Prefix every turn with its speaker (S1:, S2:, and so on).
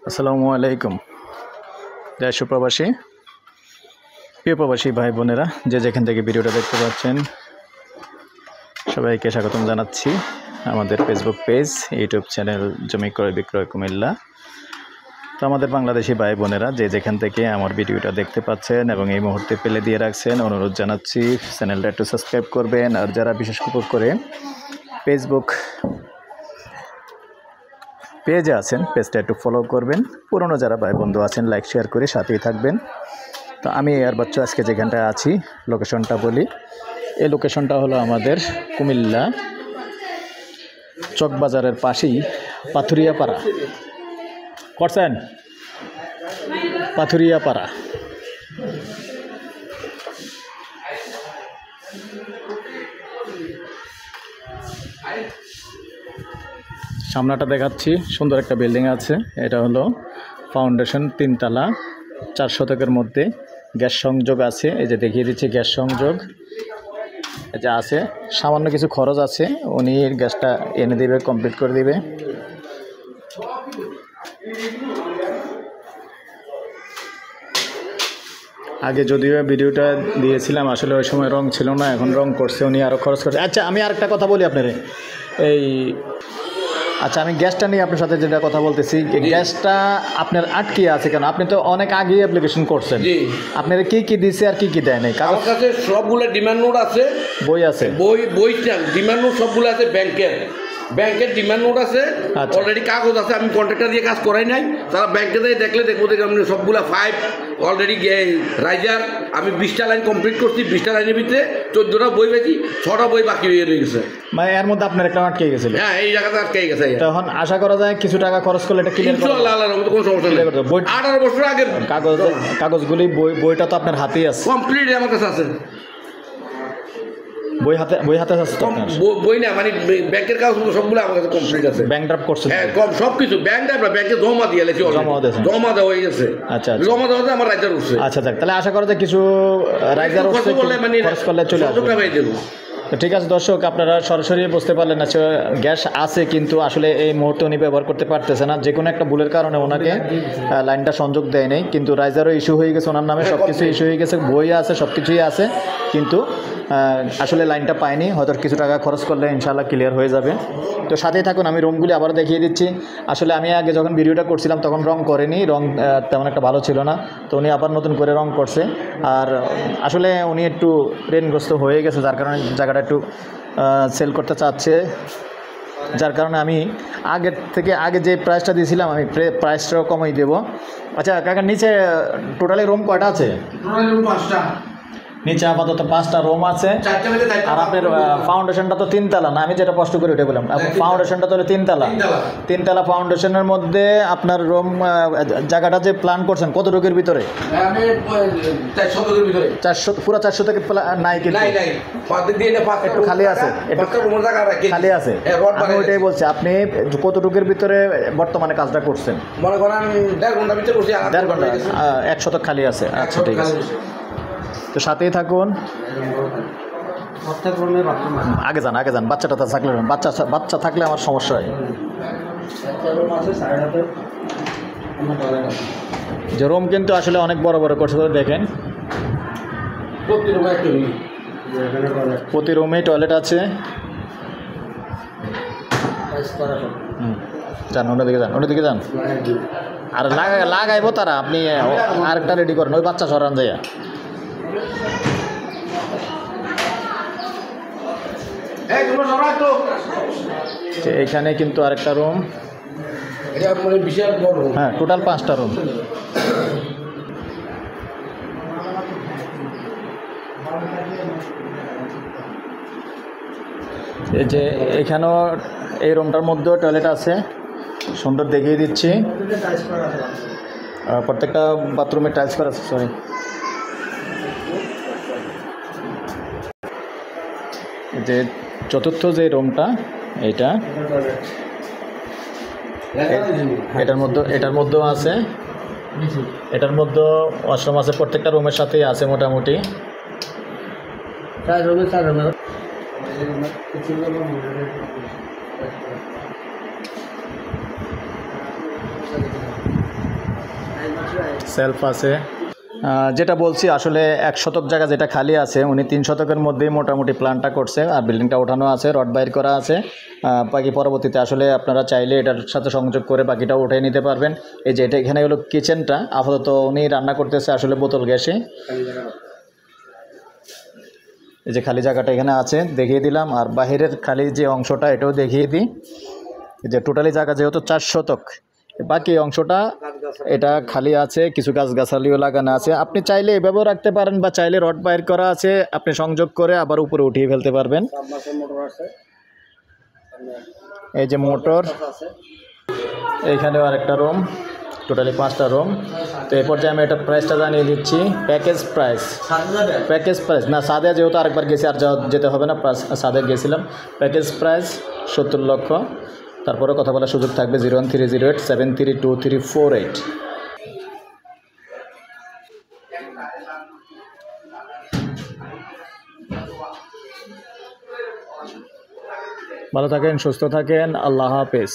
S1: আসসালামু আলাইকুম। দেশ প্রবাসী প্রিয় প্রবাসী ভাই বোনেরা যে যেখান থেকে ভিডিওটা দেখতে পাচ্ছেন সবাইকে স্বাগতম জানাচ্ছি আমাদের ফেসবুক পেজ ইউটিউব চ্যানেল জমি ক্রয় বিক্রয় কুমিল্লা। তো আমাদের বাংলাদেশি ভাই বোনেরা যে যেখান থেকে আমার ভিডিওটা দেখতে পাচ্ছেন এবং এই মুহূর্তে পেলে দিয়ে রাখছেন, অনুরোধ জানাচ্ছি চ্যানেলটা একটু সাবস্ক্রাইব করবেন। আর যারা বিশেষ করে ফেসবুক পেজে আছেন পেজটা একটু ফলো করবেন। পুরনো যারা ভাই বন্ধু আছেন লাইক শেয়ার করে সাথেই থাকবেন। তো আমি আর বাচ্চা আজকে যেখানটায় আছি লোকেশনটা বলি। এই লোকেশনটা হলো আমাদের কুমিল্লা চকবাজারের পাশেই পাথুরিয়াপাড়া করছেন, পাথুরিয়াপাড়া। সামনাটা দেখাচ্ছি, সুন্দর একটা বিল্ডিং আছে। এটা হলো ফাউন্ডেশন, 3 তলা, 4 শতকের মধ্যে। গ্যাস সংযোগ আছে, এই যে দেখিয়ে দিচ্ছি গ্যাস সংযোগ এই যে আছে। সামান্য কিছু খরচ আছে, উনি গ্যাসটা এনে দেবে, কমপ্লিট করে দিবে। আগে যদিও ভিডিওটা দিয়েছিলাম, আসলে ওই সময় রং ছিল না, এখন রং করছে উনি, আরও খরচ করছে। আচ্ছা আমি আরেকটা কথা বলি আপনারে, আচ্ছা আমি গ্যাসটা নিয়ে আপনার সাথে যেটা কথা বলতেছি, গ্যাসটা আপনার আটকে আছে কেন? আপনি তো অনেক আগেই অ্যাপ্লিকেশন করছেন, আপনার কি কি দিছে আর কি কি দেয় নাই?
S2: আমার কাছে সবগুলো ডিমান্ড নোট আছে, বই আছে, বইটা ডিমান্ড নোট সবগুলো আছে, ব্যাংকের ডিমান্ড নোট আছে, অলরেডি কাগজ আছে। আমি কন্ট্রাক্টর দিয়ে কাজ করাই নাই, তারা ব্যাংকে দিয়ে দেখলে দেখবো আপনি সবগুলা 5 অলরেডি রাইজার। আমি 20টা লাইন কমপ্লিট করছি, 20টা লাইনের ভিতরে 14টা বই পেয়েছি, 6টা বই বাকি হয়ে গেছে।
S1: মানে এর মধ্যে আপনার একটা আটকে গেছিল? হ্যাঁ,
S2: এই জায়গাতে আটকে গেছে।
S1: তখন আশা করা যায় কিছু টাকা খরচ করলে এটা ক্লিয়ার করা যাবে, আল্লাহর রহমতে কোনো সমস্যা নেই। 18 বছর আগে কাগজগুলি, বইটা তো আপনার হাতেই আছে, কমপ্লিট আমার কাছে আছে। বই হাতে আছে তো আপনার?
S2: বই না, মানে ব্যাংকের কাগজ সবগুলো আমার কাছে কমপ্লিট আছে।
S1: ব্যাংক ড্রাফট করছেন?
S2: হ্যাঁ, সব কিছু ব্যাংক ড্রাফট, ব্যাংকে জমা দিয়ে এলেছি, জমা দেওয়া হয়ে গেছে।
S1: আচ্ছা,
S2: জমা দেওয়াতে আমার রাইজার উঠছে।
S1: আচ্ছা, তাহলে আশা করা যায় কিছু রাইজার উঠছে, খরচ করলে চলে আসবে। ঠিক আছে দর্শক, আপনারা সরাসরি বুঝতে পারলেন না, গ্যাস আছে কিন্তু আসলে এই মুহূর্তে উনি ব্যবহার করতে পারতেছে না। যে কোনো একটা ভুলের কারণে ওনাকে লাইনটা সংযোগ দেয় নাই, কিন্তু রাইজারও ইস্যু হয়ে গেছে ওনার নামে, সব কিছু ইস্যু হয়ে গেছে, বই আছে, সব কিছুই আছে, কিন্তু আসলে লাইনটা পায়নি। হয়তো কিছু টাকা খরচ করলে ইনশাআল্লাহ ক্লিয়ার হয়ে যাবে। তো সাথেই থাকুন, আমি রঙগুলি আবার দেখিয়ে দিচ্ছি। আসলে আমি আগে যখন ভিডিওটা করছিলাম তখন রং করেনি, রং তেমন একটা ভালো ছিল না, তো উনি আবার নতুন করে রং করছে। আর আসলে উনি একটু ঋণগ্রস্ত হয়ে গেছে, যার কারণে জায়গাটা একটু সেল করতে চাচ্ছে, যার কারণে আমি আগে যে প্রাইসটা দিয়েছিলাম আমি প্রাইসটাও কমাই দেবো। আচ্ছা কাকা, নিচে টোটালি রুম কয়টা আছে?
S2: টোটালি রুম 5টা।
S1: নিচে আপাতত 5টা রুম আছে। আর আপনার ফাউন্ডেশনটা তো 3 তলা না? আমি যেটা কষ্ট করে ওটা বললাম, ফাউন্ডেশনটা তো 3 তলা। 3 তলা ফাউন্ডেশনের মধ্যে আপনার রুম জায়গাটা যে প্ল্যান করছেন কতটুকুর ভিতরে?
S2: আমি 400 ভিতরে।
S1: 400, পুরো 400 থেকে নাই? কিন্তু একটু খালি আছে, একটু খালি আছে। আমি ওইটাই বলছি, আপনি কতটুকুর ভিতরে বর্তমানে কাজটা করছেন?
S2: মনে করেন 1.5 ঘন্টা ভিতরে করছি।
S1: 1.5 ঘন্টা, 1 শতক খালি আছে। আচ্ছা ঠিক আছে, তো সাথেই থাকুন। আগে যান, বাচ্চাটা থাকলে, বাচ্চা থাকলে আমার সমস্যা হয়। যে রুম কিন্তু আসলে অনেক বড় বড় করছে, দেখেন প্রতি রুমেই টয়লেট আছে। যান অন্যদিকে যান। আর লাগাইবো তারা, আপনি আরেকটা রেডি করেন, ওই বাচ্চা সরান যাইয়া। এখানে কিন্তু আরেকটা রুম, হ্যাঁ টোটাল 5টা রুম। এই যে এখানেও এই রুমটার মধ্যেও টয়লেট আছে, সুন্দর দেখিয়ে দিচ্ছি। প্রত্যেকটা বাথরুমে টাইলস করা আছে। সরি, যে চতুর্থ যে রুমটা, এইটা এটার মধ্যেও আছে, এটার মধ্যেও ওয়াশরুম আছে, প্রত্যেকটা রুমের সাথেই আছে মোটামুটি। সেলফ আছে। যেটা বলছি আসলে 1 শতক জায়গা যেটা খালি আছে উনি 3 শতকের মধ্যেই মোটামুটি প্ল্যানটা করছে, আর বিল্ডিংটা ওঠানো আছে, রড বাইর করা আছে। বাকি পরবর্তীতে আসলে আপনারা চাইলে এটার সাথে সংযোগ করে বাকিটাও উঠিয়ে নিতে পারবেন। এই যে এটা এখানে হলো কিচেনটা, আপাতত উনি রান্না করতেছে আসলে বোতল গ্যাসে। এই যে খালি জায়গাটা এখানে আছে দেখিয়ে দিলাম, আর বাহিরের খালি যে অংশটা এটাও দেখিয়ে দিই। এই যে টোটালি জায়গা যেহেতু 4 শতক, বাকি অংশটা এটা খালি আছে, কিছু গাছগাছালিও লাগানো আছে। আপনি চাইলে এভাবেও রাখতে পারেন বা চাইলে রড বাইর করা আছে, আপনি সংযোগ করে আবার উপরে উঠিয়ে ফেলতে পারবেন। এই যে মোটর, এইখানেও আরেকটা রুম, টোটালি 5টা রুম। তো এই পর্যায়ে আমি এটার প্রাইসটা জানিয়ে দিচ্ছি। প্যাকেজ প্রাইস না, সাদে যেহেতু আরেকবার গেছি আর যেতে হবে না, সাদে গেছিলাম। প্যাকেজ প্রাইস 70 লক্ষ। তারপরে কথা বলার সুযোগ থাকবে 01308732348। ভালো থাকেন, সুস্থ থাকেন, আল্লাহ হাফেজ।